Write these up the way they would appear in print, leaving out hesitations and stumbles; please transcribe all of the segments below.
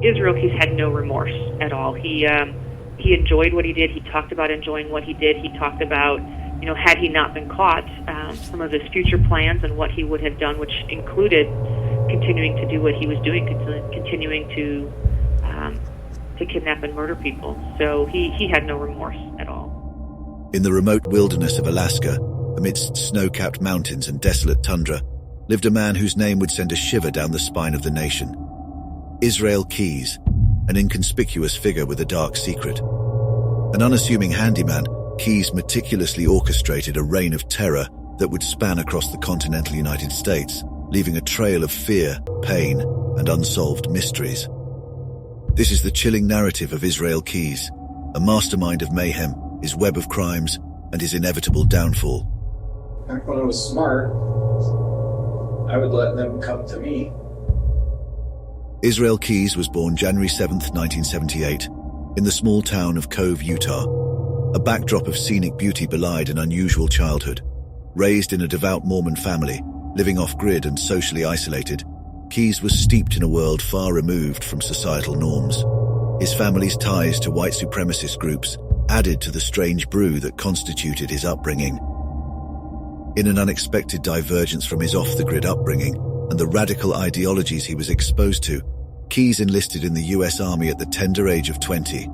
Israel Keys had no remorse at all. He enjoyed what he did. He talked about enjoying what he did. He talked about, had he not been caught, some of his future plans and what he would have done, which included continuing to do what he was doing, continuing to kidnap and murder people. So he had no remorse at all. In the remote wilderness of Alaska, amidst snow-capped mountains and desolate tundra, lived a man whose name would send a shiver down the spine of the nation. Israel Keys, an inconspicuous figure with a dark secret. An unassuming handyman, Keys meticulously orchestrated a reign of terror that would span across the continental United States, leaving a trail of fear, pain, and unsolved mysteries. This is the chilling narrative of Israel Keys, a mastermind of mayhem, his web of crimes, and his inevitable downfall. Back when I was smart, I would let them come to me. Israel Keys was born January 7, 1978, in the small town of Cove, Utah. A backdrop of scenic beauty belied an unusual childhood. Raised in a devout Mormon family, living off-grid and socially isolated, Keys was steeped in a world far removed from societal norms. His family's ties to white supremacist groups added to the strange brew that constituted his upbringing. In an unexpected divergence from his off-the-grid upbringing and the radical ideologies he was exposed to, Keys enlisted in the U.S. Army at the tender age of 20.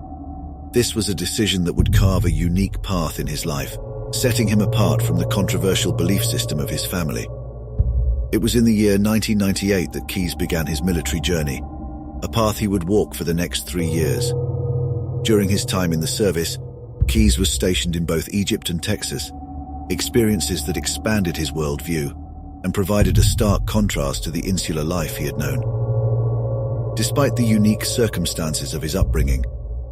This was a decision that would carve a unique path in his life, setting him apart from the controversial belief system of his family. It was in the year 1998 that Keys began his military journey, a path he would walk for the next 3 years. During his time in the service, Keys was stationed in both Egypt and Texas, experiences that expanded his worldview and provided a stark contrast to the insular life he had known. Despite the unique circumstances of his upbringing,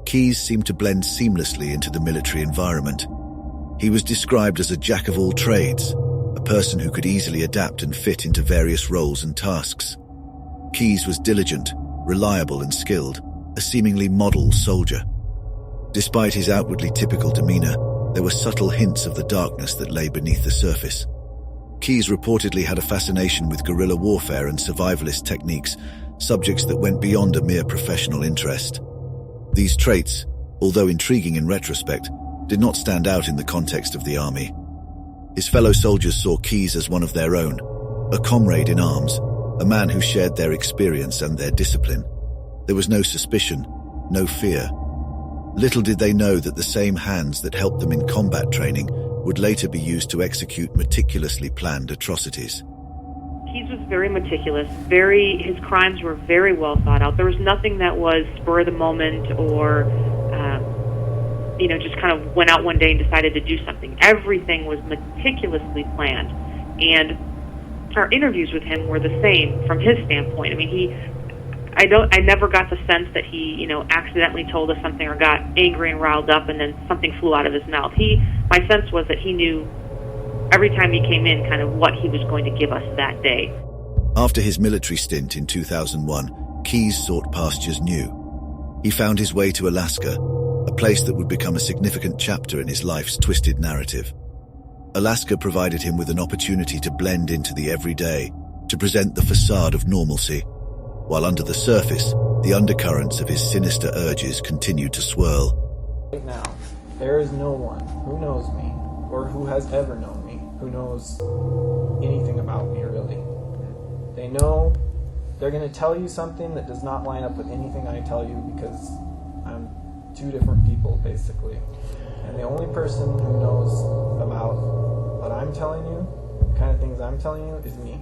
Keys seemed to blend seamlessly into the military environment. He was described as a jack of all trades, a person who could easily adapt and fit into various roles and tasks. Keys was diligent, reliable and skilled, a seemingly model soldier. Despite his outwardly typical demeanor, there were subtle hints of the darkness that lay beneath the surface. Keys reportedly had a fascination with guerrilla warfare and survivalist techniques, subjects that went beyond a mere professional interest. These traits, although intriguing in retrospect, did not stand out in the context of the army. His fellow soldiers saw Keys as one of their own, a comrade in arms, a man who shared their experience and their discipline. There was no suspicion, no fear. Little did they know that the same hands that helped them in combat training would later be used to execute meticulously planned atrocities. Keys was very meticulous. His crimes were very well thought out. There was nothing that was spur of the moment or, just kind of went out one day and decided to do something. Everything was meticulously planned. And our interviews with him were the same from his standpoint. I mean, I never got the sense that he, accidentally told us something or got angry and riled up and then something flew out of his mouth. My sense was that he knew every time he came in kind of what he was going to give us that day. After his military stint in 2001, Keys sought pastures new. He found his way to Alaska, a place that would become a significant chapter in his life's twisted narrative. Alaska provided him with an opportunity to blend into the everyday, to present the facade of normalcy, while under the surface, the undercurrents of his sinister urges continued to swirl. Right now, there is no one who knows me, or who has ever known me, who knows anything about me, really. They know they're going to tell you something that does not line up with anything I tell you because I'm two different people, basically. And the only person who knows about what I'm telling you, the kind of things I'm telling you, is me.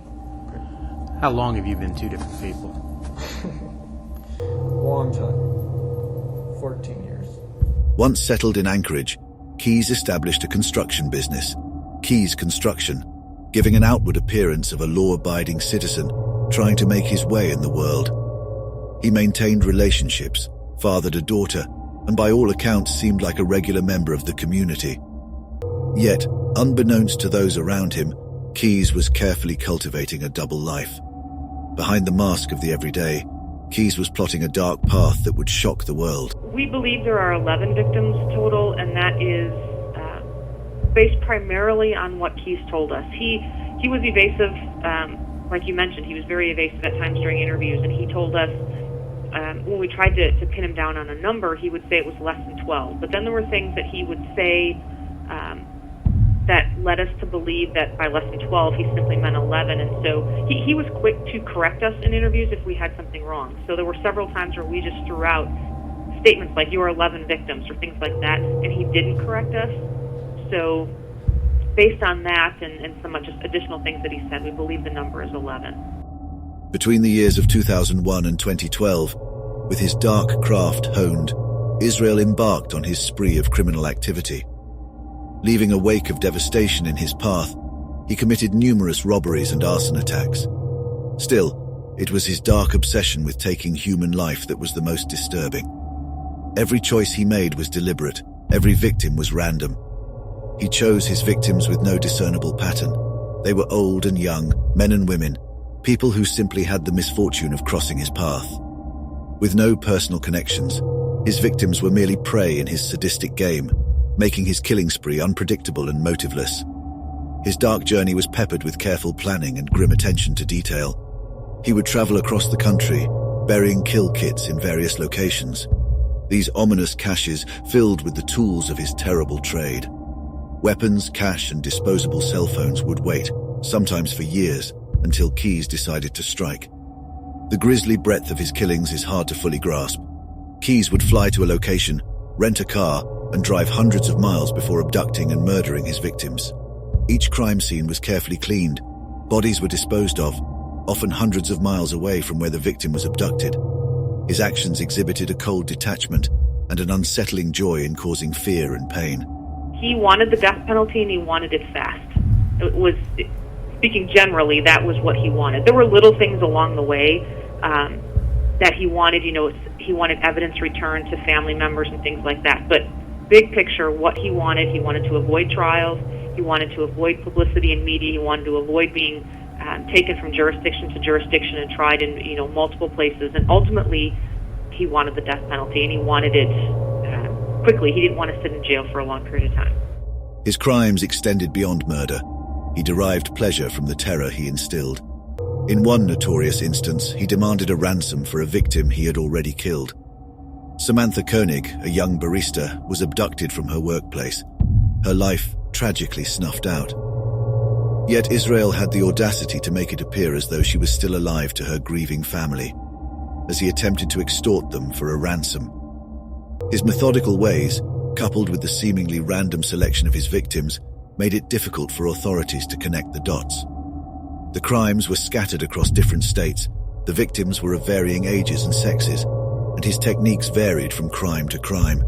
How long have you been two different people? Long time. 14 years. Once settled in Anchorage, Keys established a construction business, Keys Construction, giving an outward appearance of a law-abiding citizen trying to make his way in the world. He maintained relationships, fathered a daughter, and by all accounts seemed like a regular member of the community. Yet, unbeknownst to those around him, Keys was carefully cultivating a double life. Behind the mask of the everyday, Keys was plotting a dark path that would shock the world. We believe there are 11 victims total, and that is based primarily on what Keys told us. He was evasive, like you mentioned. He was very evasive at times during interviews, and he told us when we tried to pin him down on a number, he would say it was less than 12. But then there were things that he would say that led us to believe that by less than 12, he simply meant 11. And so he was quick to correct us in interviews if we had something wrong. So there were several times where we just threw out statements like, you are 11 victims, or things like that, and he didn't correct us. So based on that and some just additional things that he said, we believe the number is 11. Between the years of 2001 and 2012, with his dark craft honed, Israel embarked on his spree of criminal activity. Leaving a wake of devastation in his path, he committed numerous robberies and arson attacks. Still, it was his dark obsession with taking human life that was the most disturbing. Every choice he made was deliberate. Every victim was random. He chose his victims with no discernible pattern. They were old and young, men and women, people who simply had the misfortune of crossing his path. With no personal connections, his victims were merely prey in his sadistic game, making his killing spree unpredictable and motiveless. His dark journey was peppered with careful planning and grim attention to detail. He would travel across the country, burying kill kits in various locations. These ominous caches filled with the tools of his terrible trade. Weapons, cash, and disposable cell phones would wait, sometimes for years, until Keyes decided to strike. The grisly breadth of his killings is hard to fully grasp. Keyes would fly to a location, rent a car, and drive hundreds of miles before abducting and murdering his victims. Each crime scene was carefully cleaned. Bodies were disposed of, often hundreds of miles away from where the victim was abducted. His actions exhibited a cold detachment and an unsettling joy in causing fear and pain. He wanted the death penalty, and he wanted it fast. It was, speaking generally, that was what he wanted. There were little things along the way that he wanted. He wanted evidence returned to family members and things like that. But big picture, what he wanted to avoid trials. He wanted to avoid publicity in media. He wanted to avoid being taken from jurisdiction to jurisdiction and tried in multiple places. And ultimately, he wanted the death penalty, and he wanted it quickly. He didn't want to sit in jail for a long period of time. His crimes extended beyond murder. He derived pleasure from the terror he instilled. In one notorious instance, he demanded a ransom for a victim he had already killed. Samantha Koenig, a young barista, was abducted from her workplace, her life tragically snuffed out. Yet Israel had the audacity to make it appear as though she was still alive to her grieving family, as he attempted to extort them for a ransom. His methodical ways, coupled with the seemingly random selection of his victims, made it difficult for authorities to connect the dots. The crimes were scattered across different states, the victims were of varying ages and sexes, and his techniques varied from crime to crime.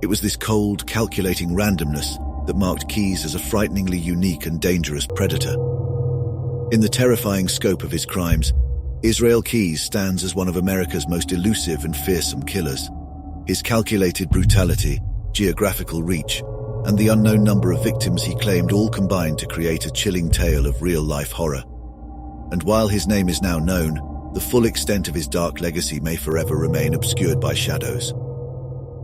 It was this cold, calculating randomness that marked Keyes as a frighteningly unique and dangerous predator. In the terrifying scope of his crimes, Israel Keyes stands as one of America's most elusive and fearsome killers. His calculated brutality, geographical reach, and the unknown number of victims he claimed all combined to create a chilling tale of real-life horror. And while his name is now known, the full extent of his dark legacy may forever remain obscured by shadows.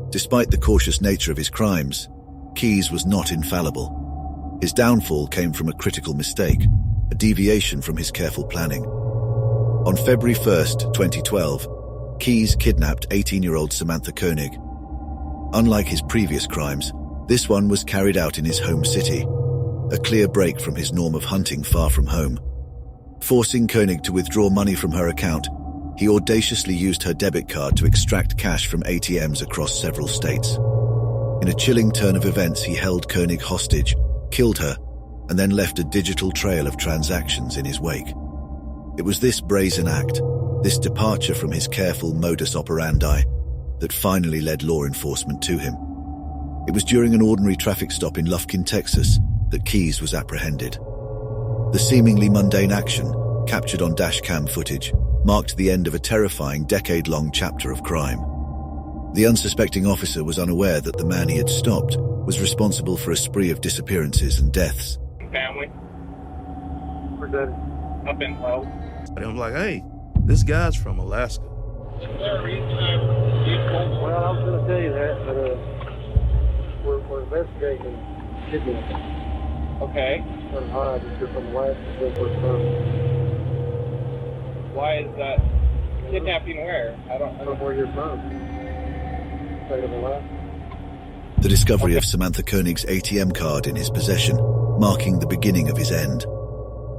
Despite the cautious nature of his crimes, Keyes was not infallible. His downfall came from a critical mistake, a deviation from his careful planning. On February 1st, 2012, Keyes kidnapped 18-year-old Samantha Koenig. Unlike his previous crimes, this one was carried out in his home city, a clear break from his norm of hunting far from home. Forcing Koenig to withdraw money from her account, he audaciously used her debit card to extract cash from ATMs across several states. In a chilling turn of events, he held Koenig hostage, killed her, and then left a digital trail of transactions in his wake. It was this brazen act, this departure from his careful modus operandi, that finally led law enforcement to him. It was during an ordinary traffic stop in Lufkin, Texas, that Keyes was apprehended. The seemingly mundane action, captured on dashcam footage, marked the end of a terrifying decade-long chapter of crime. The unsuspecting officer was unaware that the man he had stopped was responsible for a spree of disappearances and deaths. Family. We're good. Up in Well. And I'm like, hey, this guy's from Alaska. Is there a reason Well, I was going to tell you that, but we're investigating kidnapping. Okay. From Hyde, if you're from Alaska, we're from. Why is that? Kidnapping where? I don't know where you're from. State of Alaska. The discovery of Samantha Koenig's ATM card in his possession, marking the beginning of his end.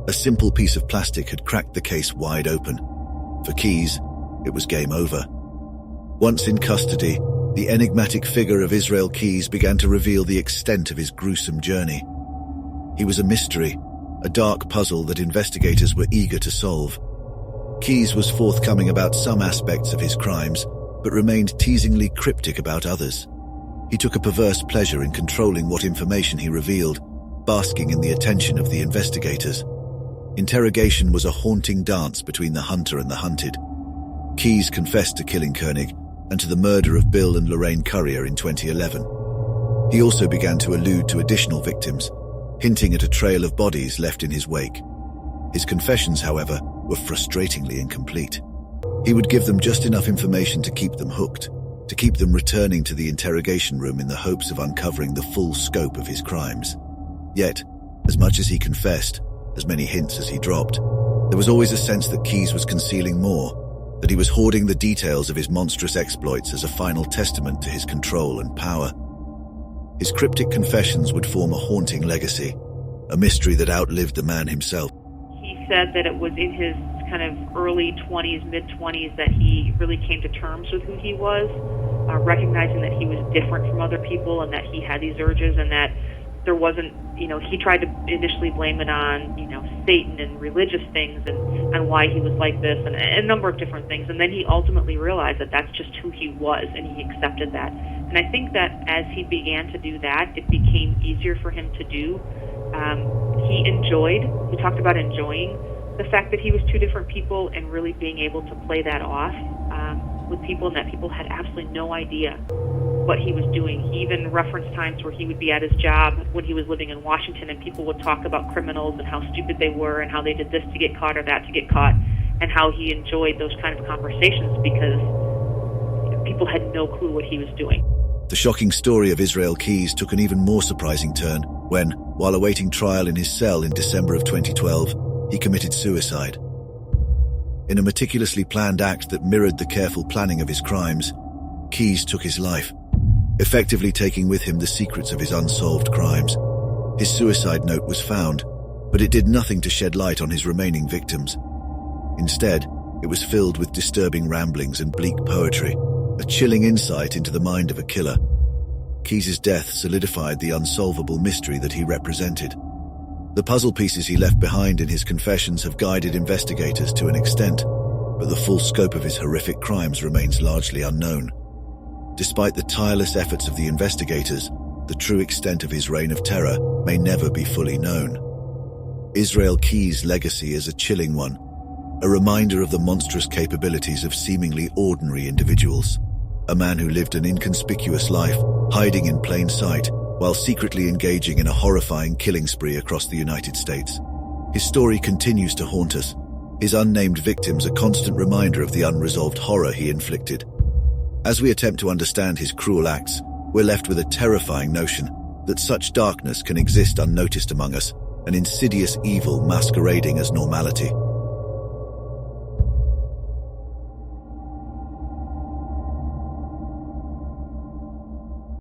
A simple piece of plastic had cracked the case wide open. For Keyes, it was game over. Once in custody, the enigmatic figure of Israel Keyes began to reveal the extent of his gruesome journey. He was a mystery, a dark puzzle that investigators were eager to solve. Keyes was forthcoming about some aspects of his crimes, but remained teasingly cryptic about others. He took a perverse pleasure in controlling what information he revealed, basking in the attention of the investigators. Interrogation was a haunting dance between the hunter and the hunted. Keyes confessed to killing Koenig and to the murder of Bill and Lorraine Currier in 2011. He also began to allude to additional victims, hinting at a trail of bodies left in his wake. His confessions, however, were frustratingly incomplete. He would give them just enough information to keep them hooked, to keep them returning to the interrogation room in the hopes of uncovering the full scope of his crimes. Yet, as much as he confessed, as many hints as he dropped, there was always a sense that Keyes was concealing more, that he was hoarding the details of his monstrous exploits as a final testament to his control and power. His cryptic confessions would form a haunting legacy, a mystery that outlived the man himself. He said that it was in his kind of early 20s, mid-20s that he really came to terms with who he was, recognizing that he was different from other people and that he had these urges and that there wasn't, he tried to initially blame it on, Satan and religious things and why he was like this and a number of different things. And then he ultimately realized that that's just who he was and he accepted that. And I think that as he began to do that, it became easier for him to do. He talked about enjoying the fact that he was two different people and really being able to play that off with people and that people had absolutely no idea what he was doing. He even referenced times where he would be at his job when he was living in Washington and people would talk about criminals and how stupid they were and how they did this to get caught or that to get caught and how he enjoyed those kind of conversations because people had no clue what he was doing. The shocking story of Israel Keyes took an even more surprising turn when, while awaiting trial in his cell in December of 2012, he committed suicide. In a meticulously planned act that mirrored the careful planning of his crimes, Keyes took his life, effectively taking with him the secrets of his unsolved crimes. His suicide note was found, but it did nothing to shed light on his remaining victims. Instead, it was filled with disturbing ramblings and bleak poetry, a chilling insight into the mind of a killer. Keyes' death solidified the unsolvable mystery that he represented. The puzzle pieces he left behind in his confessions have guided investigators to an extent, but the full scope of his horrific crimes remains largely unknown. Despite the tireless efforts of the investigators, the true extent of his reign of terror may never be fully known. Israel Keyes' legacy is a chilling one, a reminder of the monstrous capabilities of seemingly ordinary individuals. A man who lived an inconspicuous life, hiding in plain sight, while secretly engaging in a horrifying killing spree across the United States. His story continues to haunt us, his unnamed victims a constant reminder of the unresolved horror he inflicted. As we attempt to understand his cruel acts, we're left with a terrifying notion that such darkness can exist unnoticed among us, an insidious evil masquerading as normality.